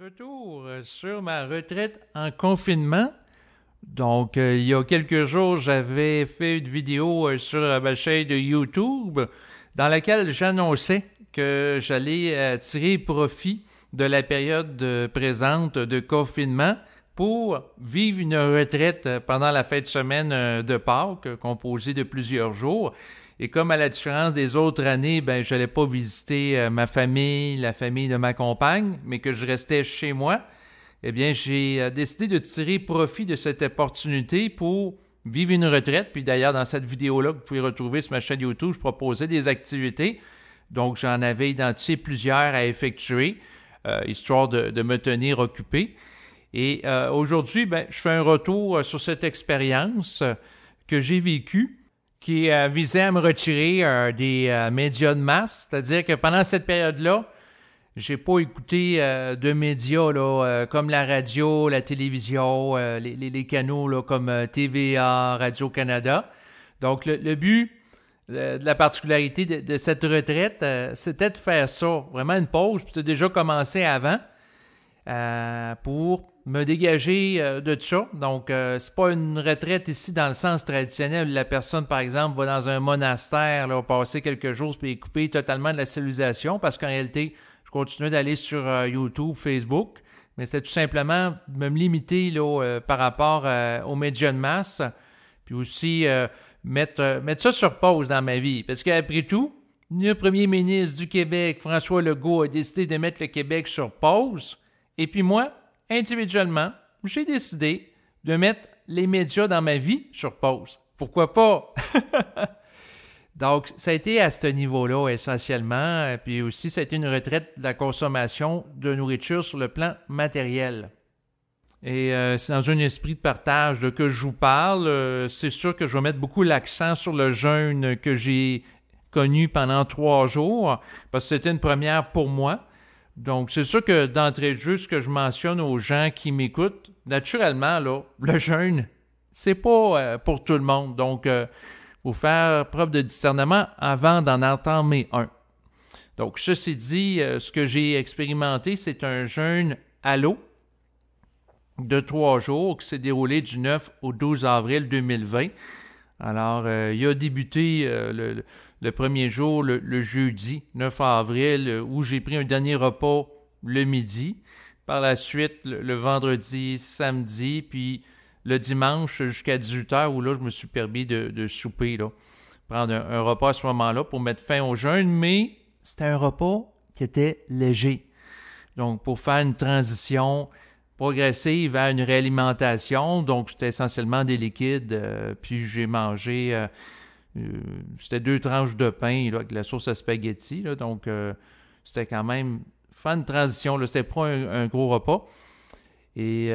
Retour sur ma retraite en confinement. Donc, il y a quelques jours, j'avais fait une vidéo sur ma chaîne de YouTube dans laquelle j'annonçais que j'allais tirer profit de la période présente de confinement pour vivre une retraite pendant la fête de semaine de Pâques, composée de plusieurs jours. Et comme à la différence des autres années, je n'allais pas visiter ma famille, la famille de ma compagne, mais que je restais chez moi, eh bien, j'ai décidé de tirer profit de cette opportunité pour vivre une retraite. Puis d'ailleurs, dans cette vidéo-là que vous pouvez retrouver sur ma chaîne YouTube, je proposais des activités. Donc, j'en avais identifié plusieurs à effectuer, histoire de me tenir occupé. Et aujourd'hui, je fais un retour sur cette expérience que j'ai vécue, qui visait à me retirer des médias de masse. C'est-à-dire que pendant cette période-là, j'ai pas écouté de médias là, comme la radio, la télévision, les canaux là, comme TVA, Radio-Canada. Donc, le but de la particularité de cette retraite, c'était de faire ça, vraiment une pause. Puis, c'était déjà commencé avant pour me dégager de ça. Donc, c'est pas une retraite ici dans le sens traditionnel où la personne, par exemple, va dans un monastère, là, passer quelques jours puis est coupée totalement de la civilisation parce qu'en réalité, je continuais d'aller sur YouTube, Facebook, mais c'est tout simplement de me limiter là, par rapport aux médias de masse, puis aussi mettre ça sur pause dans ma vie. Parce qu'après tout, le premier ministre du Québec, François Legault, a décidé de mettre le Québec sur pause, et puis moi, individuellement, j'ai décidé de mettre les médias dans ma vie sur pause. Pourquoi pas? Donc, ça a été à ce niveau-là essentiellement. Puis aussi, ça a été une retraite de la consommation de nourriture sur le plan matériel. Et c'est dans un esprit de partage que je vous parle. C'est sûr que je vais mettre beaucoup l'accent sur le jeûne que j'ai connu pendant 3 jours, parce que c'était une première pour moi. Donc, c'est sûr que d'entrée de jeu, ce que je mentionne aux gens qui m'écoutent, naturellement, là, le jeûne, c'est pas pour tout le monde. Donc, faut faire preuve de discernement avant d'en entamer un. Donc, ceci dit, ce que j'ai expérimenté, c'est un jeûne à l'eau de 3 jours qui s'est déroulé du 9 au 12 avril 2020. Alors, il a débuté le premier jour, le jeudi 9 avril, où j'ai pris un dernier repas le midi. Par la suite, le vendredi, samedi, puis le dimanche jusqu'à 18h, où là, je me suis permis de souper, là, prendre un repas à ce moment-là pour mettre fin au jeûne, mais c'était un repas qui était léger. Donc, pour faire une transition progressive vers une réalimentation, donc c'était essentiellement des liquides, puis j'ai mangé, c'était 2 tranches de pain là, avec la sauce à spaghetti, là, donc c'était quand même faire une transition, là, c'était pas un gros repas. Et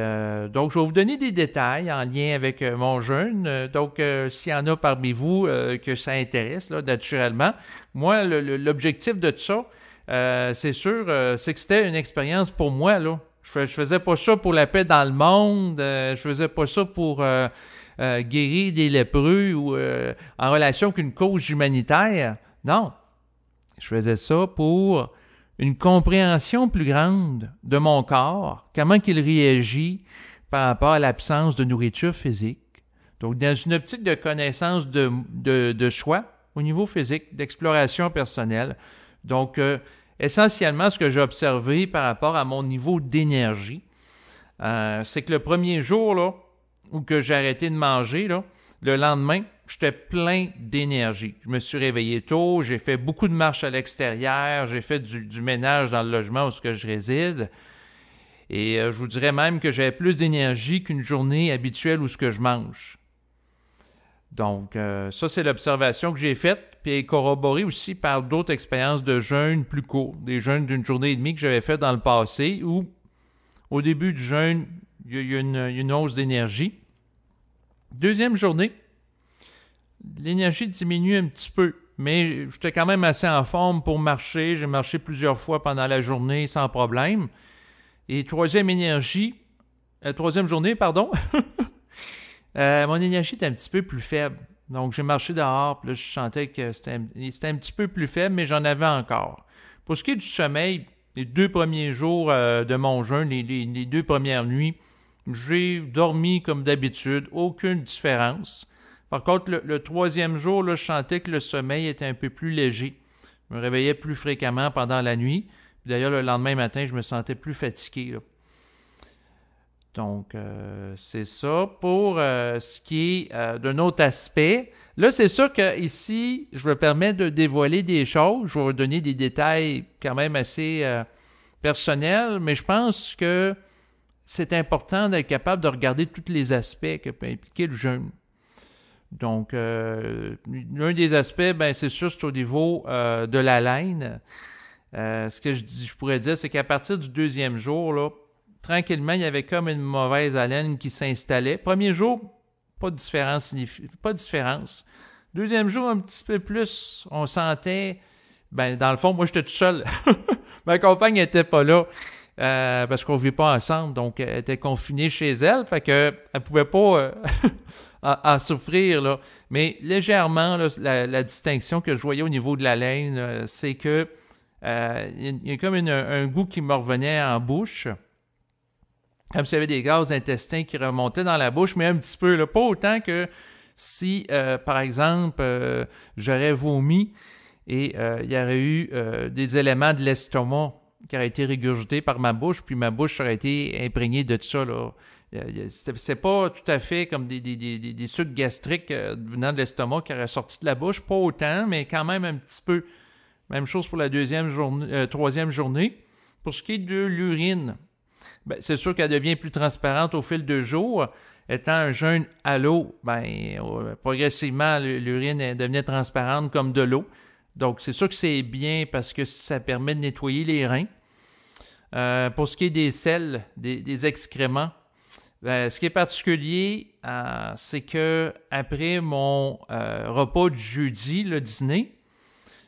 donc, je vais vous donner des détails en lien avec mon jeûne. Donc, s'il y en a parmi vous que ça intéresse, là, naturellement, moi, l'objectif de ça, c'est sûr, c'est que c'était une expérience pour moi, là. Je faisais pas ça pour la paix dans le monde, je faisais pas ça pour guérir des lépreux ou en relation qu'une cause humanitaire. Non, je faisais ça pour une compréhension plus grande de mon corps, comment qu'il réagit par rapport à l'absence de nourriture physique. Donc, dans une optique de connaissance de soi au niveau physique, d'exploration personnelle. Donc, essentiellement, ce que j'ai observé par rapport à mon niveau d'énergie, c'est que le premier jour, là, où que j'ai arrêté de manger, là, le lendemain, j'étais plein d'énergie. Je me suis réveillé tôt, j'ai fait beaucoup de marches à l'extérieur, j'ai fait du ménage dans le logement où je réside. Et je vous dirais même que j'avais plus d'énergie qu'une journée habituelle où je mange. Donc, ça, c'est l'observation que j'ai faite, puis corroborée aussi par d'autres expériences de jeûne plus courts, des jeûnes d'une journée et demie que j'avais fait dans le passé, où au début du jeûne, il y a une hausse d'énergie. Deuxième journée, l'énergie diminue un petit peu, mais j'étais quand même assez en forme pour marcher. J'ai marché plusieurs fois pendant la journée sans problème. Et troisième journée, mon énergie était un petit peu plus faible. Donc, j'ai marché dehors, puis là, je sentais que c'était un petit peu plus faible, mais j'en avais encore. Pour ce qui est du sommeil, les 2 premiers jours de mon jeûne, les 2 premières nuits, j'ai dormi comme d'habitude, aucune différence. Par contre, le 3e jour, là, je sentais que le sommeil était un peu plus léger. Je me réveillais plus fréquemment pendant la nuit. D'ailleurs, le lendemain matin, je me sentais plus fatigué, là. Donc, c'est ça. Pour ce qui est d'un autre aspect, là, c'est sûr qu'ici, je me permets de dévoiler des choses. Je vais vous donner des détails quand même assez personnels, mais je pense que c'est important d'être capable de regarder tous les aspects que peut impliquer le jeûne. Donc, l'un des aspects, ben, c'est sûr, c'est au niveau de la laine. Ce que je pourrais dire, c'est qu'à partir du 2e jour, là, tranquillement, il y avait comme une mauvaise haleine qui s'installait. Premier jour, pas de différence. 2e jour, un petit peu plus, on sentait, ben, dans le fond, moi, j'étais tout seul. Ma compagne n'était pas là, parce qu'on ne vit pas ensemble, donc elle était confinée chez elle, fait qu'elle ne pouvait pas en souffrir, là. Mais légèrement, là, la distinction que je voyais au niveau de la laine, c'est que il y a comme un goût qui me revenait en bouche, comme s'il y avait des gaz d'intestin qui remontaient dans la bouche, mais un petit peu, là, pas autant que si, par exemple, j'aurais vomi et il y aurait eu des éléments de l'estomac qui auraient été régurgités par ma bouche, puis ma bouche aurait été imprégnée de ça, là. C'est pas tout à fait comme des sucs gastriques venant de l'estomac qui auraient sorti de la bouche, pas autant, mais quand même un petit peu. Même chose pour la 3e journée. Pour ce qui est de l'urine, ben, c'est sûr qu'elle devient plus transparente au fil de jours. Étant un jeûne à l'eau, ben, progressivement, l'urine devenait transparente comme de l'eau. Donc, c'est sûr que c'est bien parce que ça permet de nettoyer les reins. Pour ce qui est des selles, des excréments, ben, ce qui est particulier, c'est que après mon repas du jeudi, le dîner,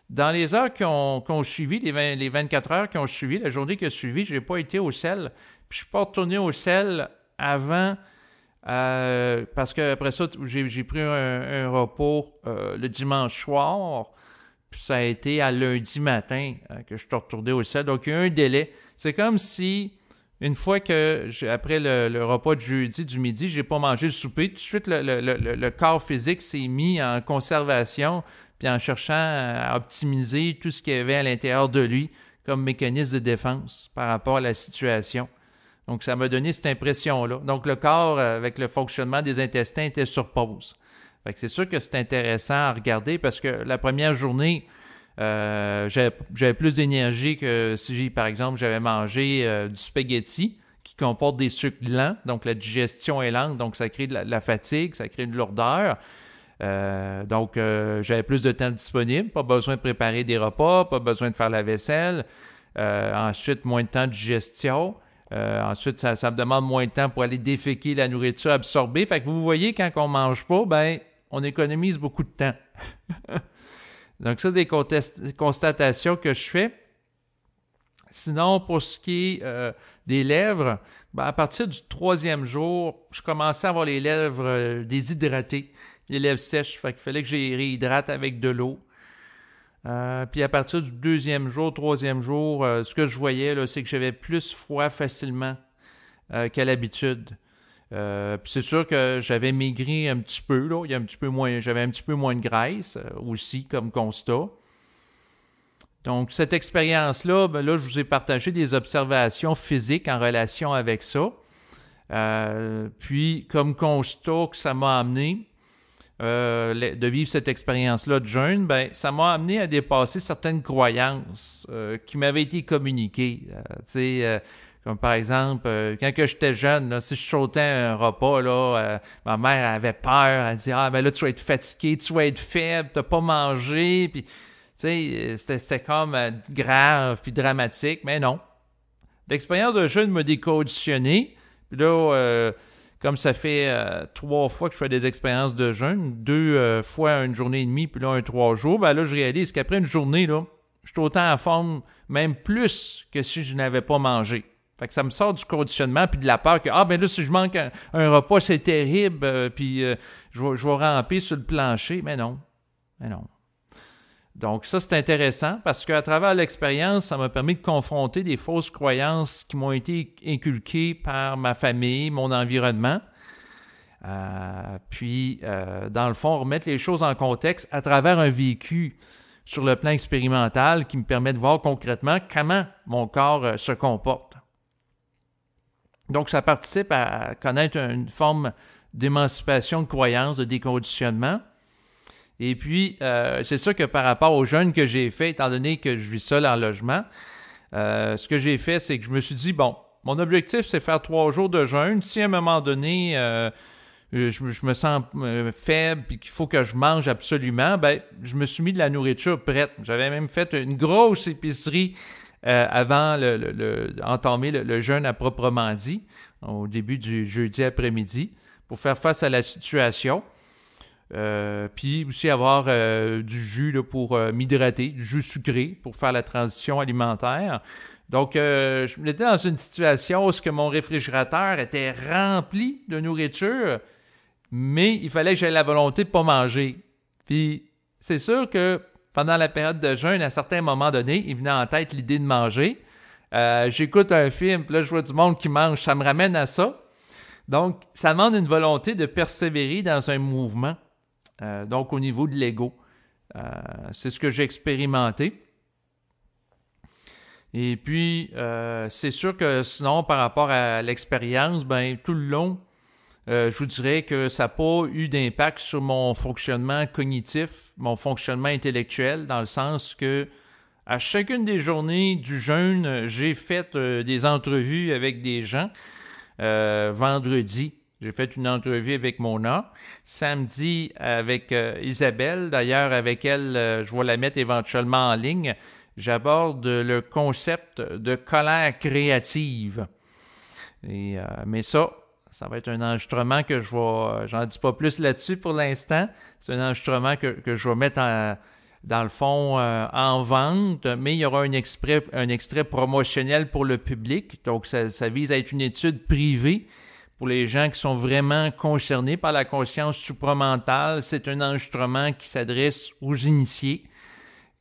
dans les heures qui ont suivi, les 24 heures qui ont suivi, la journée qui a suivi, je n'ai pas été au sel. Puis je ne suis pas retourné au sel avant, parce qu'après ça, j'ai pris un repos le dimanche soir, puis ça a été à lundi matin que je suis retourné au sel. Donc, il y a eu un délai. C'est comme si, une fois que, après le repas de jeudi, du midi, j'ai pas mangé le souper, tout de suite, le corps physique s'est mis en conservation, puis en cherchant à optimiser tout ce qu'il y avait à l'intérieur de lui comme mécanisme de défense par rapport à la situation. Donc, ça m'a donné cette impression-là. Donc, le corps, avec le fonctionnement des intestins, était sur pause. Fait que c'est sûr que c'est intéressant à regarder parce que la première journée, j'avais plus d'énergie que si, par exemple, j'avais mangé du spaghetti qui comporte des sucres lents. Donc, la digestion est lente, donc ça crée de la fatigue, ça crée une lourdeur. Donc, j'avais plus de temps disponible, pas besoin de préparer des repas, pas besoin de faire la vaisselle. Ensuite, moins de temps de digestion. Ensuite, ça me demande moins de temps pour aller déféquer la nourriture absorbée. Fait que vous voyez, quand on mange pas, ben, on économise beaucoup de temps. Donc, ça, c'est des constatations que je fais. Sinon, pour ce qui est des lèvres, ben, à partir du 3e jour, je commençais à avoir les lèvres déshydratées, les lèvres sèches. Fait qu'il fallait que je les réhydrate avec de l'eau. Puis à partir du 2e jour, 3e jour, ce que je voyais, là, c'est que j'avais plus froid facilement qu'à l'habitude. Puis c'est sûr que j'avais maigri un petit peu, là. J'avais un petit peu moins de graisse aussi comme constat. Donc, cette expérience-là, ben là, je vous ai partagé des observations physiques en relation avec ça. Puis, comme constat que ça m'a amené, de vivre cette expérience-là de jeûne, ben, ça m'a amené à dépasser certaines croyances qui m'avaient été communiquées. Comme par exemple, quand que j'étais jeune, là, si je sautais un repas, là, ma mère avait peur, elle dit « Ah, ben là, tu vas être fatigué, tu vas être faible, tu n'as pas mangé. » Puis, tu sais, c'était comme grave puis dramatique, mais non. L'expérience de jeûne m'a déconditionné. Puis là, comme ça fait 3 fois que je fais des expériences de jeûne, 2 fois une journée et demie, puis là, 3 jours, ben là, je réalise qu'après une journée, là, je suis autant en forme, même plus que si je n'avais pas mangé. Fait que ça me sort du conditionnement puis de la peur que, ben là, si je manque un repas, c'est terrible, puis je vais ramper sur le plancher. Mais non. Donc ça, c'est intéressant parce qu'à travers l'expérience, ça m'a permis de confronter des fausses croyances qui m'ont été inculquées par ma famille, mon environnement. Dans le fond, remettre les choses en contexte à travers un vécu sur le plan expérimental qui me permet de voir concrètement comment mon corps se comporte. Donc, ça participe à connaître une forme d'émancipation de croyance, de déconditionnement. Et puis, c'est sûr que par rapport aux jeûnes que j'ai fait, étant donné que je vis seul en logement, ce que j'ai fait, c'est que je me suis dit, bon, mon objectif, c'est faire 3 jours de jeûne. Si à un moment donné, je me sens faible et qu'il faut que je mange absolument, ben, je me suis mis de la nourriture prête. J'avais même fait une grosse épicerie avant entamer le jeûne à proprement dit, au début du jeudi après-midi, pour faire face à la situation. Puis aussi avoir du jus là, pour m'hydrater, du jus sucré pour faire la transition alimentaire. Donc, je m'étais dans une situation où mon réfrigérateur était rempli de nourriture, mais il fallait que j'aie la volonté de ne pas manger. Puis, c'est sûr que pendant la période de jeûne, à certains moments donnés, il venait en tête l'idée de manger. J'écoute un film, puis là, je vois du monde qui mange, ça me ramène à ça. Donc, ça demande une volonté de persévérer dans un mouvement. Donc, au niveau de l'ego. C'est ce que j'ai expérimenté. Et puis, c'est sûr que sinon, par rapport à l'expérience, ben tout le long, je vous dirais que ça n'a pas eu d'impact sur mon fonctionnement cognitif, mon fonctionnement intellectuel, dans le sens que à chacune des journées du jeûne, j'ai fait des entrevues avec des gens. Vendredi, j'ai fait une entrevue avec Mona. Samedi, avec Isabelle. D'ailleurs, avec elle, je vais la mettre éventuellement en ligne. J'aborde le concept de colère créative. Mais ça va être un enregistrement que j'en dis pas plus là-dessus pour l'instant. C'est un enregistrement que je vais mettre dans le fond en vente, mais il y aura un extrait promotionnel pour le public. Donc, ça vise à être une étude privée pour les gens qui sont vraiment concernés par la conscience supramentale. C'est un enregistrement qui s'adresse aux initiés.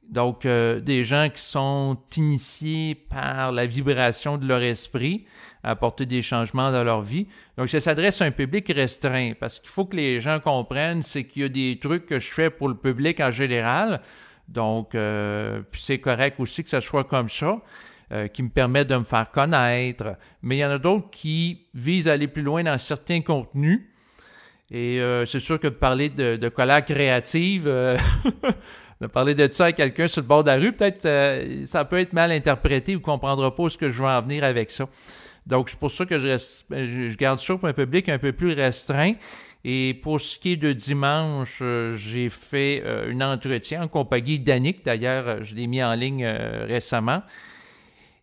Donc, des gens qui sont initiés par la vibration de leur esprit à apporter des changements dans leur vie. Donc, ça s'adresse à un public restreint parce qu'il faut que les gens comprennent, c'est qu'il y a des trucs que je fais pour le public en général. Donc, puis c'est correct aussi que ça soit comme ça, qui me permet de me faire connaître. Mais il y en a d'autres qui visent à aller plus loin dans certains contenus. Et c'est sûr que de parler de colère créative... de parler de ça à quelqu'un sur le bord de la rue, peut-être ça peut être mal interprété ou ne comprendra pas ce que je veux en venir avec ça. Donc, c'est pour ça que je garde ça pour un public un peu plus restreint. Et pour ce qui est de dimanche, j'ai fait un entretien en compagnie d'Annick. D'ailleurs, je l'ai mis en ligne récemment.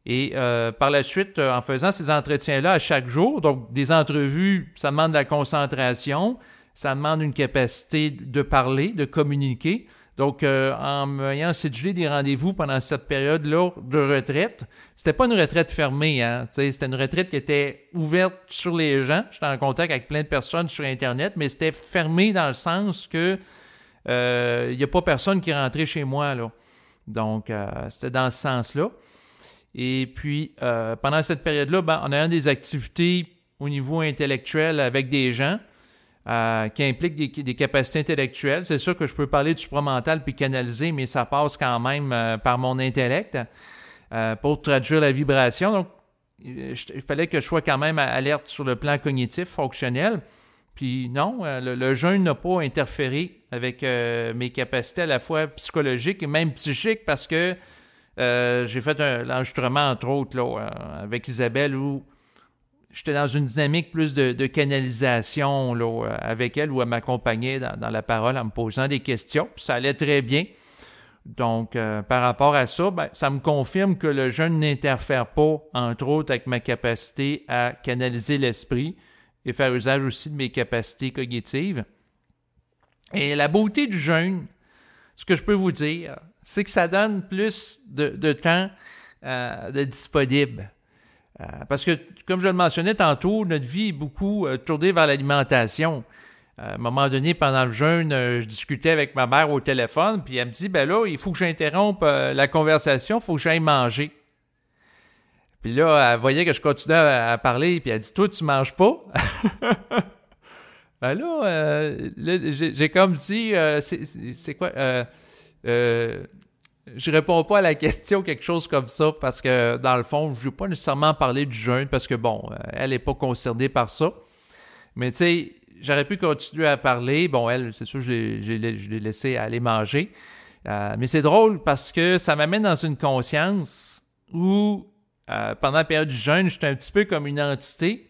Et par la suite, en faisant ces entretiens-là à chaque jour, donc des entrevues, ça demande de la concentration, ça demande une capacité de parler, de communiquer. Donc, en m'ayant cédulé des rendez-vous pendant cette période-là de retraite, c'était pas une retraite fermée, hein. C'était une retraite qui était ouverte sur les gens. J'étais en contact avec plein de personnes sur Internet, mais c'était fermé dans le sens que il n'y a pas personne qui est rentré chez moi, là. Donc, c'était dans ce sens-là. Et puis, pendant cette période-là, en ayant des activités au niveau intellectuel avec des gens, qui implique des capacités intellectuelles. C'est sûr que je peux parler du supramental puis canaliser, mais ça passe quand même par mon intellect pour traduire la vibration. Donc, il fallait que je sois quand même alerte sur le plan cognitif, fonctionnel. Puis non, le jeûne n'a pas interféré avec mes capacités à la fois psychologiques et même psychiques parce que j'ai fait l'enregistrement, entre autres, là, avec Isabelle où j'étais dans une dynamique plus de canalisation là, avec elle, où elle m'accompagnait dans la parole en me posant des questions. Puis ça allait très bien. Donc, par rapport à ça, ça me confirme que le jeûne n'interfère pas, entre autres, avec ma capacité à canaliser l'esprit et faire usage aussi de mes capacités cognitives. Et la beauté du jeûne, ce que je peux vous dire, c'est que ça donne plus de temps de disponible. Parce que, comme je le mentionnais tantôt, notre vie est beaucoup tournée vers l'alimentation. À un moment donné, pendant le jeûne, je discutais avec ma mère au téléphone, puis elle me dit, ben là, il faut que j'interrompe la conversation, il faut que j'aille manger. Puis là, elle voyait que je continuais à parler, puis elle dit, toi, tu manges pas? Ben là, j'ai comme dit, c'est quoi? Je réponds pas à la question, quelque chose comme ça, parce que dans le fond, je ne vais pas nécessairement parler du jeûne, parce que bon, elle n'est pas concernée par ça. Mais tu sais, j'aurais pu continuer à parler. Bon, elle, c'est sûr, je l'ai laissé aller manger. Mais c'est drôle parce que ça m'amène dans une conscience où, pendant la période du jeûne, j'étais un petit peu comme une entité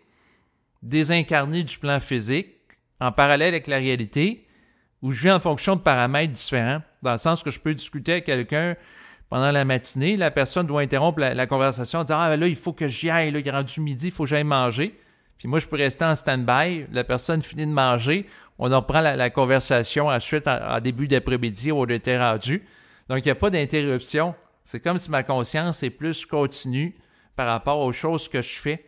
désincarnée du plan physique, en parallèle avec la réalité, où je vis en fonction de paramètres différents, dans le sens que je peux discuter avec quelqu'un pendant la matinée, la personne doit interrompre la conversation en disant « Ah, là, il faut que j'y aille, là, il est rendu midi, il faut que j'aille manger. » Puis moi, je peux rester en stand-by, la personne finit de manger, on en reprend la conversation ensuite en début d'après-midi où on était rendu. Donc, il n'y a pas d'interruption. C'est comme si ma conscience est plus continue par rapport aux choses que je fais.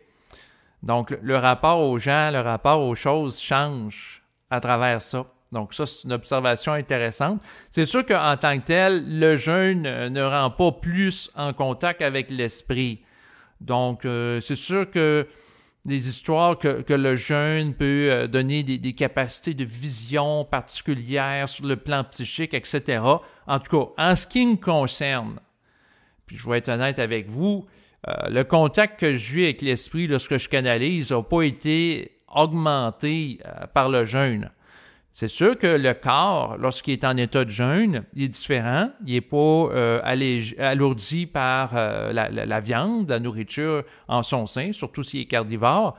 Donc, le rapport aux gens, le rapport aux choses change à travers ça. Donc, ça, c'est une observation intéressante. C'est sûr qu'en tant que tel, le jeûne ne rend pas plus en contact avec l'esprit. Donc, c'est sûr que des histoires que le jeûne peut donner des capacités de vision particulières sur le plan psychique, etc. En tout cas, en ce qui me concerne, puis je vais être honnête avec vous, le contact que j'ai avec l'esprit lorsque je canalise n'a pas été augmenté par le jeûne. C'est sûr que le corps, lorsqu'il est en état de jeûne, il est différent. Il n'est pas alourdi par la viande, la nourriture en son sein, surtout s'il est carnivore.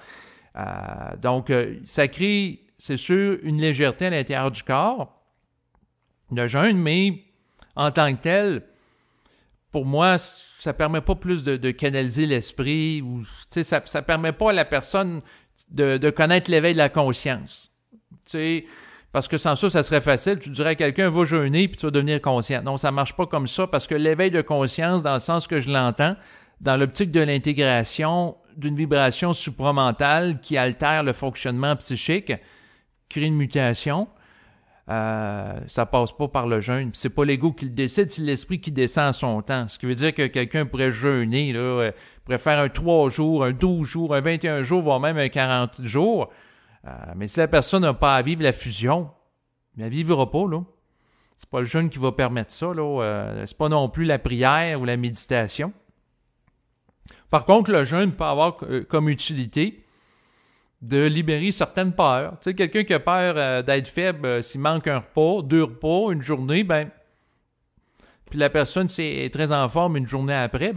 Donc, ça crée, c'est sûr, une légèreté à l'intérieur du corps, le jeûne, mais en tant que tel, pour moi, ça ne permet pas plus de canaliser l'esprit, ou ça ne permet pas à la personne de connaître l'éveil de la conscience. Parce que sans ça, ça serait facile. Tu dirais à quelqu'un, va jeûner, puis tu vas devenir conscient. Non, ça ne marche pas comme ça, parce que l'éveil de conscience, dans le sens que je l'entends, dans l'optique de l'intégration d'une vibration supramentale qui altère le fonctionnement psychique, crée une mutation, ça passe pas par le jeûne. C'est pas l'ego qui le décide, c'est l'esprit qui descend à son temps. Ce qui veut dire que quelqu'un pourrait jeûner, là, pourrait faire un 3 jours, un 12 jours, un 21 jours, voire même un 40 jours. Mais si la personne n'a pas à vivre la fusion, elle ne vivra pas, là. C'est pas le jeûne qui va permettre ça, là. C'est pas non plus la prière ou la méditation. Par contre, le jeûne peut avoir comme utilité de libérer certaines peurs. Tu sais, quelqu'un qui a peur d'être faible, s'il manque un repas, 2 repas, une journée, puis la personne est très en forme une journée après,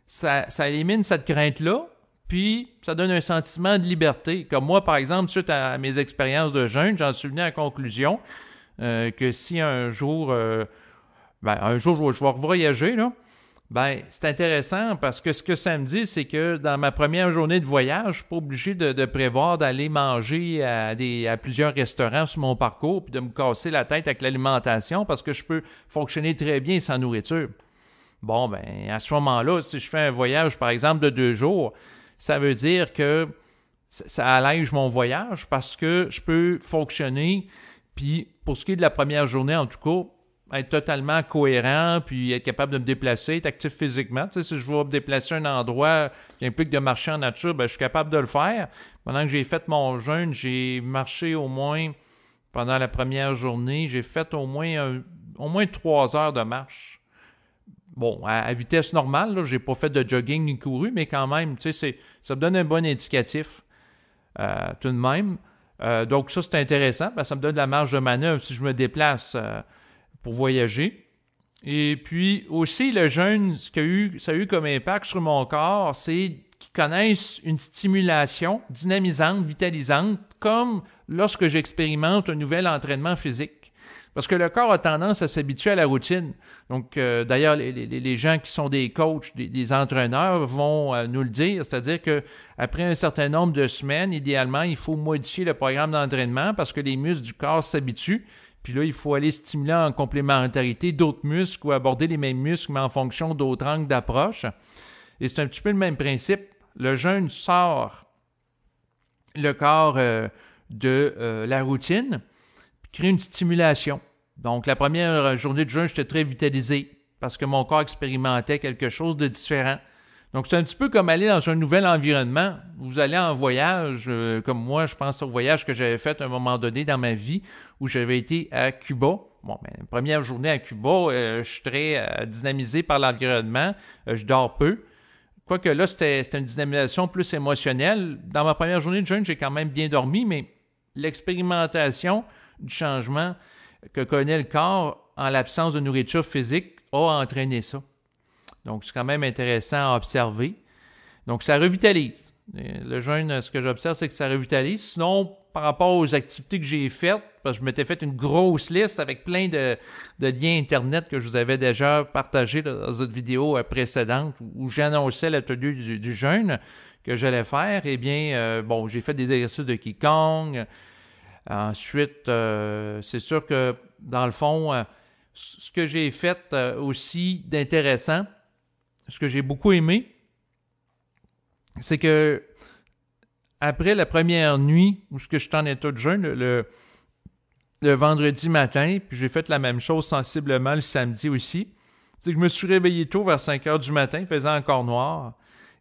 ça élimine cette crainte-là, puis ça donne un sentiment de liberté. Comme moi, par exemple, suite à mes expériences de jeûne, j'en suis venu à la conclusion que si un jour je vais voyager, là, c'est intéressant parce que ce que ça me dit, c'est que dans ma première journée de voyage, je ne suis pas obligé de prévoir d'aller manger à plusieurs restaurants sur mon parcours puis de me casser la tête avec l'alimentation parce que je peux fonctionner très bien sans nourriture. Bon, à ce moment-là, si je fais un voyage, par exemple, de 2 jours, ça veut dire que ça allège mon voyage parce que je peux fonctionner, puis pour ce qui est de la première journée, en tout cas, être totalement cohérent, puis être capable de me déplacer, être actif physiquement. Tu sais, si je veux me déplacer à un endroit qui implique de marcher en nature, je suis capable de le faire. Pendant que j'ai fait mon jeûne, j'ai marché au moins, pendant la première journée, j'ai fait au moins 3 heures de marche. Bon, à vitesse normale, je n'ai pas fait de jogging ni couru, mais quand même, tu sais, ça me donne un bon indicatif tout de même. Donc ça, c'est intéressant, parce que ça me donne de la marge de manœuvre si je me déplace pour voyager. Et puis aussi, le jeûne, ça a eu comme impact sur mon corps, c'est qu'ils connaissent une stimulation dynamisante, vitalisante, comme lorsque j'expérimente un nouvel entraînement physique. Parce que le corps a tendance à s'habituer à la routine. Donc, d'ailleurs, les gens qui sont des coachs, des entraîneurs vont nous le dire, c'est-à-dire qu'après un certain nombre de semaines, idéalement, il faut modifier le programme d'entraînement parce que les muscles du corps s'habituent. Puis là, il faut aller stimuler en complémentarité d'autres muscles ou aborder les mêmes muscles, mais en fonction d'autres angles d'approche. Et c'est un petit peu le même principe. Le jeûne sort le corps de la routine, puis créer une stimulation. Donc, la première journée de jeûne, j'étais très vitalisé parce que mon corps expérimentait quelque chose de différent. Donc, c'est un petit peu comme aller dans un nouvel environnement. Vous allez en voyage, comme moi, je pense au voyage que j'avais fait à un moment donné dans ma vie où j'avais été à Cuba. Bon, ben, première journée à Cuba, je suis très dynamisé par l'environnement. Je dors peu. Quoique là, c'était une dynamisation plus émotionnelle. Dans ma première journée de jeûne, j'ai quand même bien dormi, mais l'expérimentation du changement que connaît le corps en l'absence de nourriture physique a entraîné ça. Donc, c'est quand même intéressant à observer. Donc, ça revitalise. Le jeûne, ce que j'observe, c'est que ça revitalise. Sinon, par rapport aux activités que j'ai faites, parce que je m'étais fait une grosse liste avec plein de liens Internet que je vous avais déjà partagés dans une vidéo précédente où j'annonçais la tenue du jeûne que j'allais faire. Eh bien, bon, j'ai fait des exercices de Qigong. Ensuite, c'est sûr que, dans le fond, ce que j'ai fait aussi d'intéressant, ce que j'ai beaucoup aimé, c'est que après la première nuit où je suis en état de jeûne, le vendredi matin, puis j'ai fait la même chose sensiblement le samedi aussi, c'est que je me suis réveillé tôt vers 5 heures du matin, il faisait encore noir,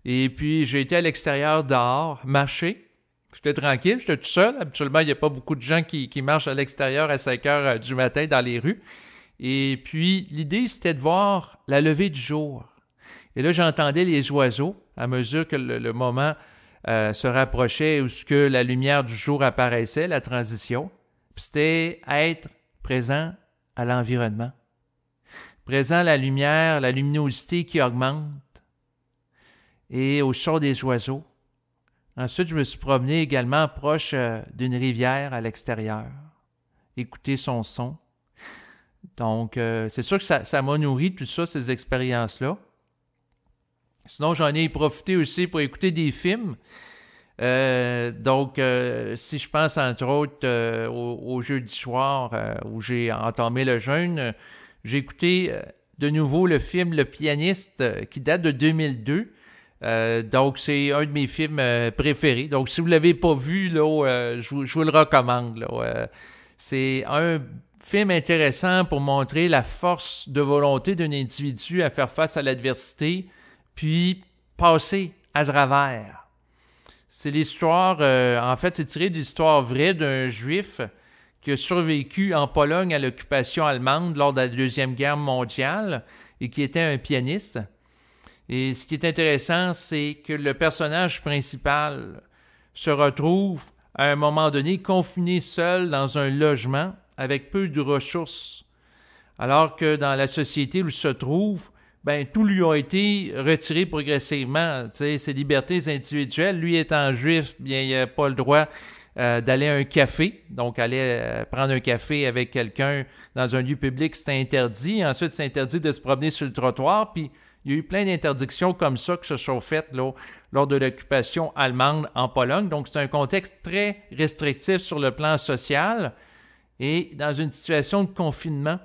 et puis j'ai été à l'extérieur dehors, marcher. J'étais tranquille, j'étais tout seul. Habituellement, il n'y a pas beaucoup de gens qui marchent à l'extérieur à 5 heures du matin dans les rues. Et puis, l'idée, c'était de voir la levée du jour. Et là, j'entendais les oiseaux à mesure que le moment se rapprochait où que la lumière du jour apparaissait, la transition. Puis c'était être présent à l'environnement. Présent à la lumière, la luminosité qui augmente et au chant des oiseaux. Ensuite, je me suis promené également proche d'une rivière à l'extérieur, écouter son son. Donc, c'est sûr que ça m'a nourri, tout ça, ces expériences-là. Sinon, j'en ai profité aussi pour écouter des films. Donc, si je pense entre autres au jeudi soir où j'ai entamé le jeûne, j'ai écouté de nouveau le film Le Pianiste qui date de 2002. Donc, c'est un de mes films préférés. Donc, si vous ne l'avez pas vu, là, je vous le recommande. Là. C'est un film intéressant pour montrer la force de volonté d'un individu à faire face à l'adversité, puis passer à travers. C'est l'histoire, en fait, c'est tiré de l'histoire vraie d'un Juif qui a survécu en Pologne à l'occupation allemande lors de la Deuxième Guerre mondiale et qui était un pianiste. Et ce qui est intéressant, c'est que le personnage principal se retrouve à un moment donné confiné seul dans un logement avec peu de ressources, alors que dans la société où il se trouve, ben tout lui a été retiré progressivement. Tu sais, ses libertés individuelles. Lui étant juif, bien il n'a pas le droit d'aller à un café, donc aller prendre un café avec quelqu'un dans un lieu public, c'est interdit. Ensuite, c'est interdit de se promener sur le trottoir, puis il y a eu plein d'interdictions comme ça qui se sont faites là, lors de l'occupation allemande en Pologne. Donc, c'est un contexte très restrictif sur le plan social et dans une situation de confinement,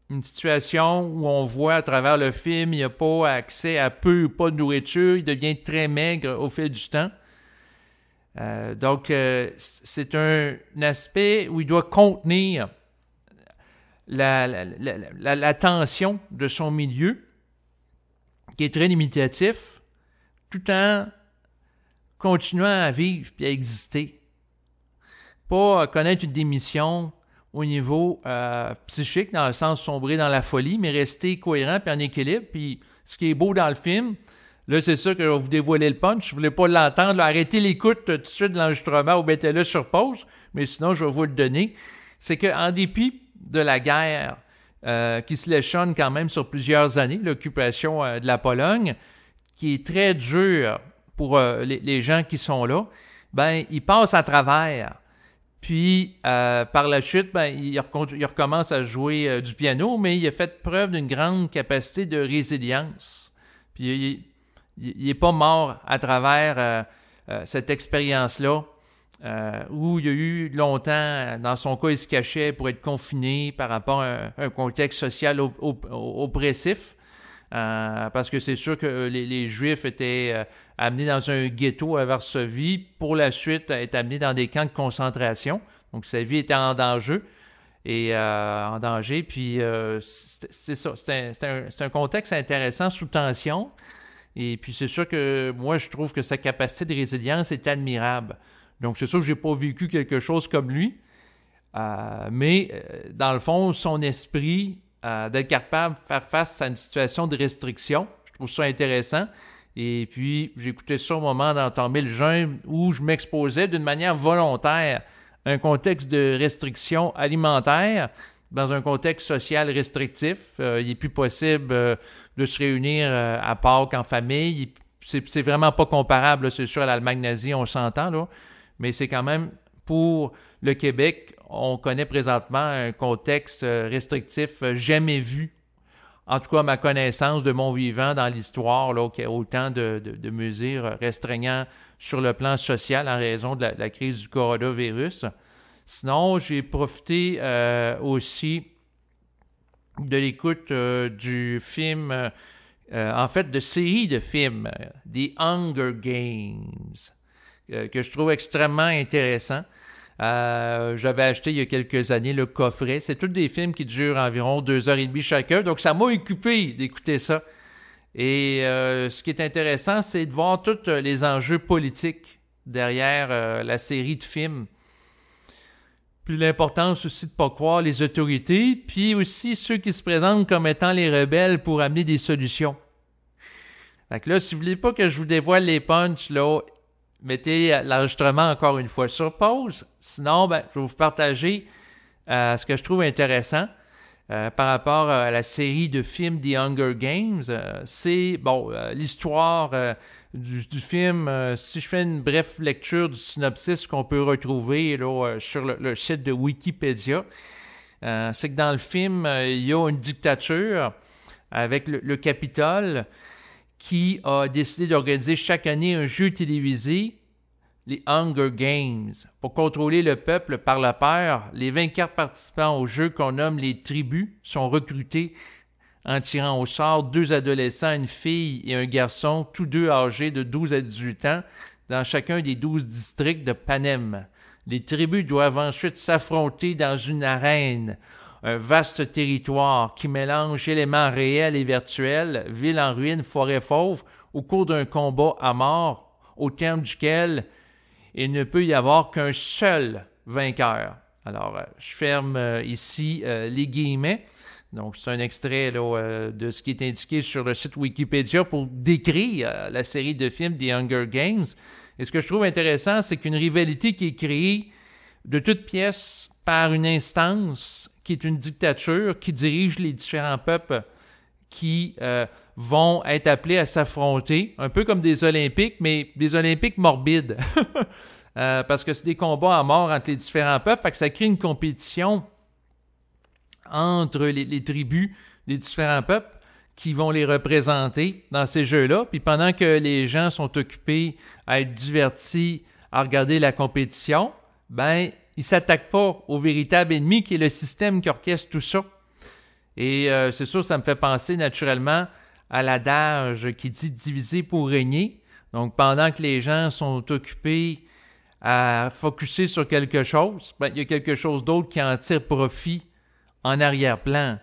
une situation où on voit à travers le film, il n'y a pas accès à peu ou pas de nourriture, il devient très maigre au fil du temps. Donc, c'est un aspect où il doit contenir la tension de son milieu, qui est très limitatif, tout en continuant à vivre et à exister. Pas connaître une démission au niveau psychique, dans le sens sombrer dans la folie, mais rester cohérent et en équilibre. Puis ce qui est beau dans le film, là, c'est sûr que je vais vous dévoiler le punch. Je voulais pas l'entendre. Là, arrêtez l'écoute tout de suite de l'enregistrement ou mettez-le sur pause, mais sinon, je vais vous le donner. C'est qu'en dépit de la guerre qui se l'échelonne quand même sur plusieurs années, l'occupation de la Pologne, qui est très dure pour les gens qui sont là, ben ils passent à travers. Puis, par la suite, ben, il recommence à jouer du piano, mais il a fait preuve d'une grande capacité de résilience. Puis, il n'est pas mort à travers cette expérience-là, où il y a eu longtemps, dans son cas, il se cachait pour être confiné par rapport à un contexte social oppressif. parce que c'est sûr que les Juifs étaient amenés dans un ghetto à Varsovie, pour la suite être amenés dans des camps de concentration. Donc sa vie était en danger. Puis c'est ça, c'est un contexte intéressant, sous tension. Et puis c'est sûr que moi, je trouve que sa capacité de résilience est admirable. Donc c'est sûr que j'ai pas vécu quelque chose comme lui, mais dans le fond, son esprit d'être capable de faire face à une situation de restriction, je trouve ça intéressant. Et puis j'ai écouté ça au moment d'entamer le jeûne où je m'exposais d'une manière volontaire à un contexte de restriction alimentaire, dans un contexte social restrictif. Il n'est plus possible de se réunir à Pâques en famille. C'est vraiment pas comparable, là, c'est sûr, à l'Allemagne nazie, on s'entend, là. Mais c'est quand même, pour le Québec, on connaît présentement un contexte restrictif jamais vu, en tout cas à ma connaissance de mon vivant dans l'histoire, là, qu'il y a autant de mesures restreignant sur le plan social en raison de la crise du coronavirus. Sinon, j'ai profité aussi de l'écoute du film, en fait, de série de films, The Hunger Games, que je trouve extrêmement intéressant. J'avais acheté il y a quelques années le coffret. C'est tous des films qui durent environ 2h30 chacun, donc ça m'a occupé d'écouter ça. Et ce qui est intéressant, c'est de voir tous les enjeux politiques derrière la série de films. Puis l'importance aussi de ne pas croire les autorités, puis aussi ceux qui se présentent comme étant les rebelles pour amener des solutions. Fait que là, si vous voulez pas que je vous dévoile les punchs, là, mettez l'enregistrement encore une fois sur pause. Sinon, je vais vous partager ce que je trouve intéressant par rapport à la série de films The Hunger Games. C'est, l'histoire du film. Si je fais une brève lecture du synopsis qu'on peut retrouver là, sur le site de Wikipédia, c'est que dans le film, il y a une dictature avec le Capitole qui a décidé d'organiser chaque année un jeu télévisé, les Hunger Games. Pour contrôler le peuple par la peur, les 24 participants au jeu qu'on nomme les tribus sont recrutés en tirant au sort 2 adolescents, une fille et un garçon, tous deux âgés de 12 à 18 ans, dans chacun des 12 districts de Panem. Les tribus doivent ensuite s'affronter dans une arène, un vaste territoire qui mélange éléments réels et virtuels, ville en ruine, forêt fauve, au cours d'un combat à mort, au terme duquel il ne peut y avoir qu'un seul vainqueur. Alors, je ferme ici les guillemets. Donc, c'est un extrait là, de ce qui est indiqué sur le site Wikipédia pour décrire la série de films The Hunger Games. Et ce que je trouve intéressant, c'est qu'une rivalité qui est créée de toutes pièces par une instance qui est une dictature qui dirige les différents peuples qui vont être appelés à s'affronter, un peu comme des Olympiques, mais des Olympiques morbides. Parce que c'est des combats à mort entre les différents peuples, fait que ça crée une compétition entre les tribus des différents peuples qui vont les représenter dans ces jeux-là. Puis pendant que les gens sont occupés à être divertis à regarder la compétition, ils s'attaquent pas au véritable ennemi qui est le système qui orchestre tout ça. Et c'est sûr, ça me fait penser naturellement à l'adage qui dit « diviser pour régner ». Donc, pendant que les gens sont occupés à focusser sur quelque chose, il y a quelque chose d'autre qui en tire profit en arrière-plan.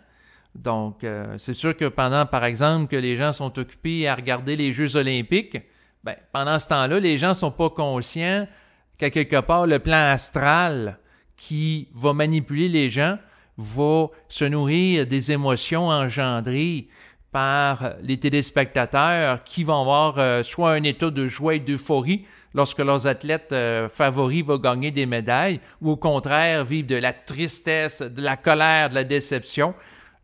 Donc, c'est sûr que pendant, par exemple, que les gens sont occupés à regarder les Jeux olympiques, pendant ce temps-là, les gens ne sont pas conscients qu'à quelque part, le plan astral qui va manipuler les gens va se nourrir des émotions engendrées par les téléspectateurs qui vont avoir soit un état de joie et d'euphorie lorsque leurs athlètes favoris vont gagner des médailles, ou au contraire vivent de la tristesse, de la colère, de la déception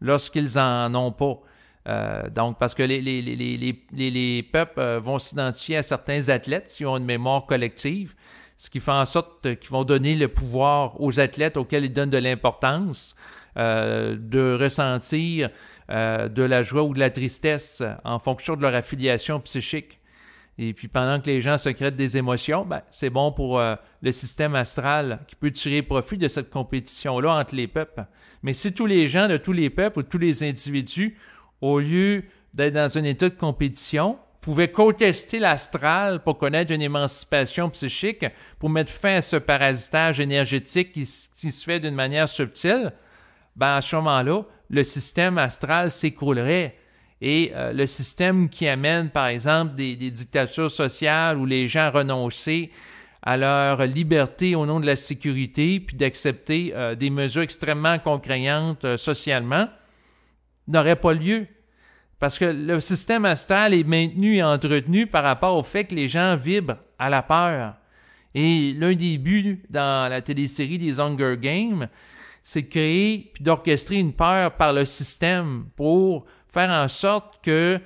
lorsqu'ils en ont pas. Donc, parce que les peuples vont s'identifier à certains athlètes qui ont une mémoire collective, ce qui fait en sorte qu'ils vont donner le pouvoir aux athlètes auxquels ils donnent de l'importance de ressentir de la joie ou de la tristesse en fonction de leur affiliation psychique. Et puis pendant que les gens sécrètent des émotions, c'est bon pour le système astral qui peut tirer profit de cette compétition-là entre les peuples. Mais si tous les gens de tous les peuples ou tous les individus, au lieu d'être dans un état de compétition, pouvaient contester l'astral pour connaître une émancipation psychique, pour mettre fin à ce parasitage énergétique qui se fait d'une manière subtile, ben à ce moment-là, le système astral s'écroulerait. Et le système qui amène, par exemple, des dictatures sociales où les gens renoncent à leur liberté au nom de la sécurité, puis d'accepter des mesures extrêmement contraignantes socialement, n'aurait pas lieu. Parce que le système astral est maintenu et entretenu par rapport au fait que les gens vibrent à la peur. Et l'un des buts dans la télésérie des Hunger Games, c'est de créer puis d'orchestrer une peur par le système pour faire en sorte que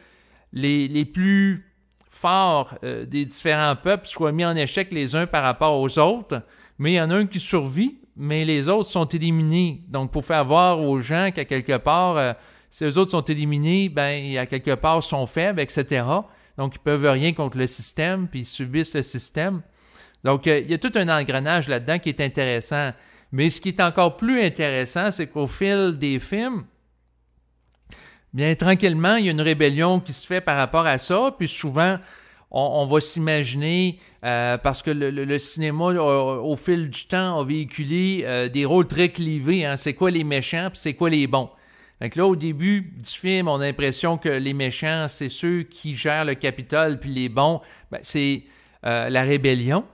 les plus forts des différents peuples soient mis en échec les uns par rapport aux autres, mais il y en a un qui survit, mais les autres sont éliminés. Donc, pour faire voir aux gens qu'à quelque part, si les autres sont éliminés, ben, à quelque part, sont faibles, etc. Donc, ils peuvent rien contre le système, puis ils subissent le système. Donc, il y a tout un engrenage là-dedans qui est intéressant. Mais ce qui est encore plus intéressant, c'est qu'au fil des films, bien tranquillement, il y a une rébellion qui se fait par rapport à ça, puis souvent, on va s'imaginer, parce que le cinéma, au fil du temps, a véhiculé des rôles très clivés. Hein. C'est quoi les méchants, puis c'est quoi les bons. Donc là, au début du film, on a l'impression que les méchants, c'est ceux qui gèrent le Capitole, puis les bons, ben, c'est la rébellion,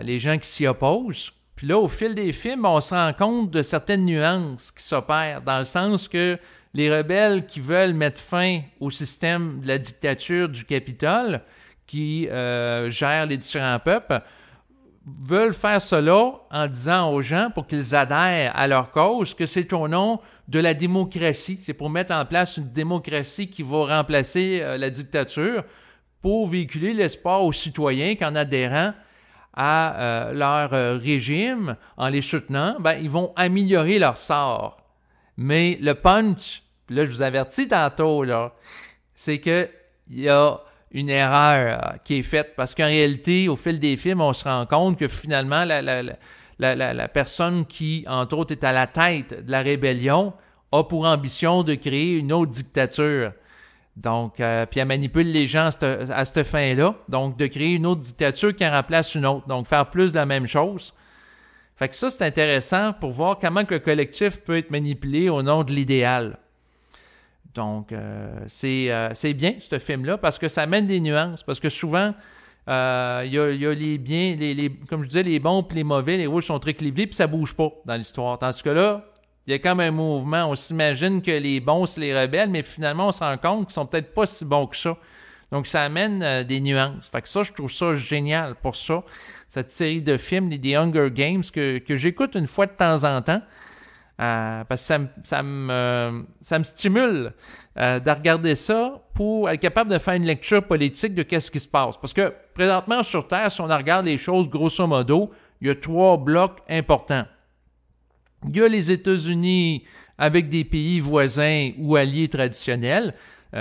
les gens qui s'y opposent. Puis là, au fil des films, on se rend compte de certaines nuances qui s'opèrent, dans le sens que les rebelles qui veulent mettre fin au système de la dictature du Capitole, qui gère les différents peuples, veulent faire cela en disant aux gens, pour qu'ils adhèrent à leur cause, que c'est au nom de la démocratie. C'est pour mettre en place une démocratie qui va remplacer la dictature, pour véhiculer l'espoir aux citoyens qu'en adhérant à leur régime, en les soutenant, ben, ils vont améliorer leur sort. Mais le punch, là, je vous avertis tantôt, là, c'est qu'il y a une erreur qui est faite. Parce qu'en réalité, au fil des films, on se rend compte que finalement, la personne qui, entre autres, est à la tête de la rébellion a pour ambition de créer une autre dictature. Donc, puis elle manipule les gens à cette fin-là. Donc, de créer une autre dictature qui en remplace une autre. Donc, faire plus de la même chose. Fait que ça, c'est intéressant pour voir comment que le collectif peut être manipulé au nom de l'idéal. Donc, c'est bien, ce film-là, parce que ça amène des nuances. Parce que souvent, il y a les biens, comme je disais, les bons et les mauvais, les rouges sont très clivés, puis ça bouge pas dans l'histoire. Tandis que là, il y a comme un mouvement. On s'imagine que les bons, c'est les rebelles, mais finalement, on se rend compte qu'ils sont peut-être pas si bons que ça. Donc, ça amène des nuances. Fait que ça, je trouve ça génial pour ça. Cette série de films, les Hunger Games, que j'écoute une fois de temps en temps. Parce que ça me stimule de regarder ça pour être capable de faire une lecture politique de qu'est-ce qui se passe. Parce que présentement sur Terre, si on regarde les choses grosso modo, il y a 3 blocs importants. Il y a les États-Unis avec des pays voisins ou alliés traditionnels,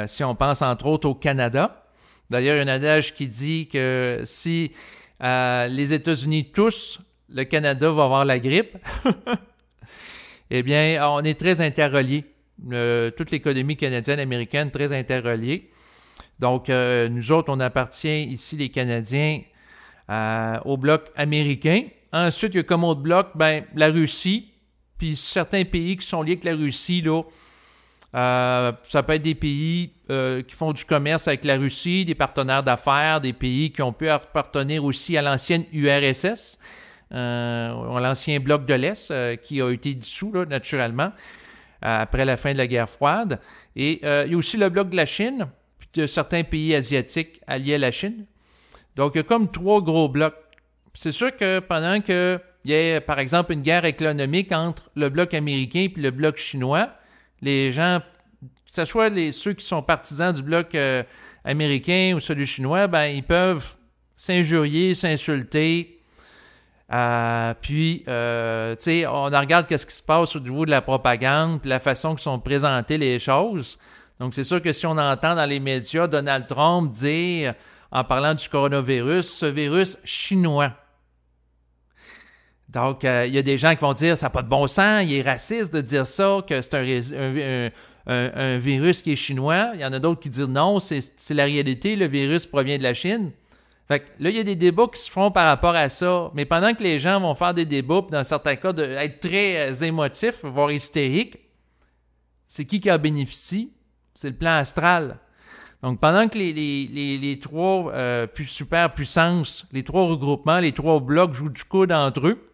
si on pense entre autres au Canada. D'ailleurs, il y a un adage qui dit que si les États-Unis toussent, le Canada va avoir la grippe. Eh bien, on est très interreliés. Toute l'économie canadienne, américaine, très interreliée. Donc, nous autres, on appartient ici, les Canadiens, au bloc américain. Ensuite, il y a comme autre bloc, ben, la Russie. Puis certains pays qui sont liés avec la Russie, là, ça peut être des pays qui font du commerce avec la Russie, des partenaires d'affaires, des pays qui ont pu appartenir aussi à l'ancienne URSS. L'ancien bloc de l'Est qui a été dissous là, naturellement après la fin de la guerre froide. Et il y a aussi le bloc de la Chine, puis de certains pays asiatiques alliés à la Chine. Donc, il y a comme 3 gros blocs. Puis c'est sûr que pendant qu'il y ait, par exemple, une guerre économique entre le bloc américain et le bloc chinois, les gens, que ce soit ceux qui sont partisans du bloc américain ou celui chinois, ben ils peuvent s'injurier, s'insulter. Puis, tu sais, on regarde qu'est-ce qui se passe au niveau de la propagande puis la façon que sont présentées les choses. Donc, c'est sûr que si on entend dans les médias Donald Trump dire, en parlant du coronavirus, ce virus chinois. Donc, il y a des gens qui vont dire, ça n'a pas de bon sens, il est raciste de dire ça, que c'est un virus qui est chinois. Il y en a d'autres qui disent non, c'est la réalité, le virus provient de la Chine. Fait que là, il y a des débats qui se font par rapport à ça. Mais pendant que les gens vont faire des débats, puis dans certains cas, être très émotifs, voire hystériques, c'est qui en bénéficie? C'est le plan astral. Donc, pendant que les trois superpuissances, les trois regroupements, les trois blocs jouent du coude entre eux,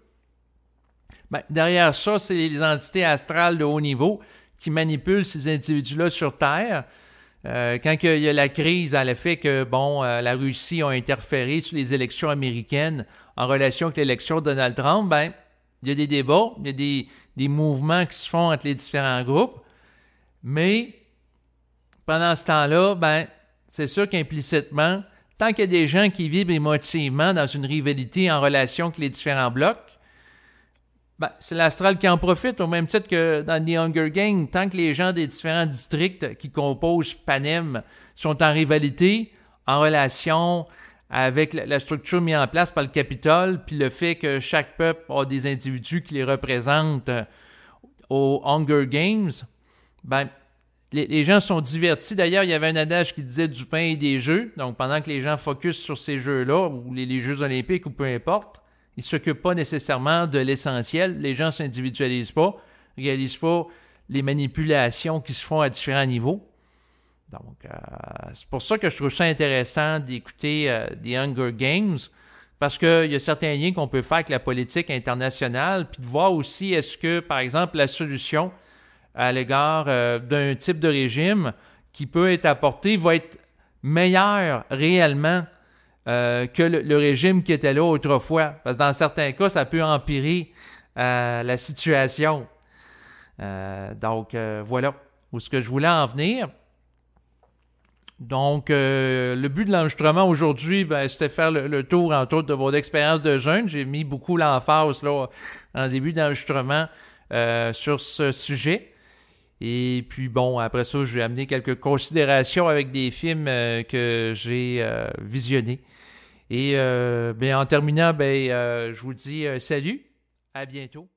ben, derrière ça, c'est les entités astrales de haut niveau qui manipulent ces individus-là sur Terre. Quand il y a la crise à l'effet que, la Russie a interféré sur les élections américaines en relation avec l'élection de Donald Trump, ben, il y a des débats, il y a des mouvements qui se font entre les différents groupes, mais pendant ce temps-là, ben, c'est sûr qu'implicitement, tant qu'il y a des gens qui vivent émotivement dans une rivalité en relation avec les différents blocs, ben, c'est l'astral qui en profite, au même titre que dans The Hunger Games. Tant que les gens des différents districts qui composent Panem sont en rivalité, en relation avec la structure mise en place par le Capitole, puis le fait que chaque peuple a des individus qui les représentent aux Hunger Games, ben, les gens sont divertis. D'ailleurs, il y avait un adage qui disait du pain et des jeux. Donc, pendant que les gens focusent sur ces jeux-là, ou les Jeux olympiques, ou peu importe, ils ne s'occupent pas nécessairement de l'essentiel. Les gens ne s'individualisent pas, ne réalisent pas les manipulations qui se font à différents niveaux. Donc, c'est pour ça que je trouve ça intéressant d'écouter The Hunger Games, parce qu'il y a certains liens qu'on peut faire avec la politique internationale, puis de voir aussi est-ce que, par exemple, la solution à l'égard d'un type de régime qui peut être apporté va être meilleur réellement que le régime qui était là autrefois. Parce que dans certains cas, ça peut empirer la situation. Donc, voilà où est-ce que je voulais en venir. Donc, le but de l'enregistrement aujourd'hui, ben, c'était faire le tour, entre autres, de votre expérience de jeûne. J'ai mis beaucoup l'emphase là en début d'enregistrement sur ce sujet. Et puis bon, après ça, je vais amener quelques considérations avec des films que j'ai visionnés. Et en terminant, je vous dis salut, à bientôt.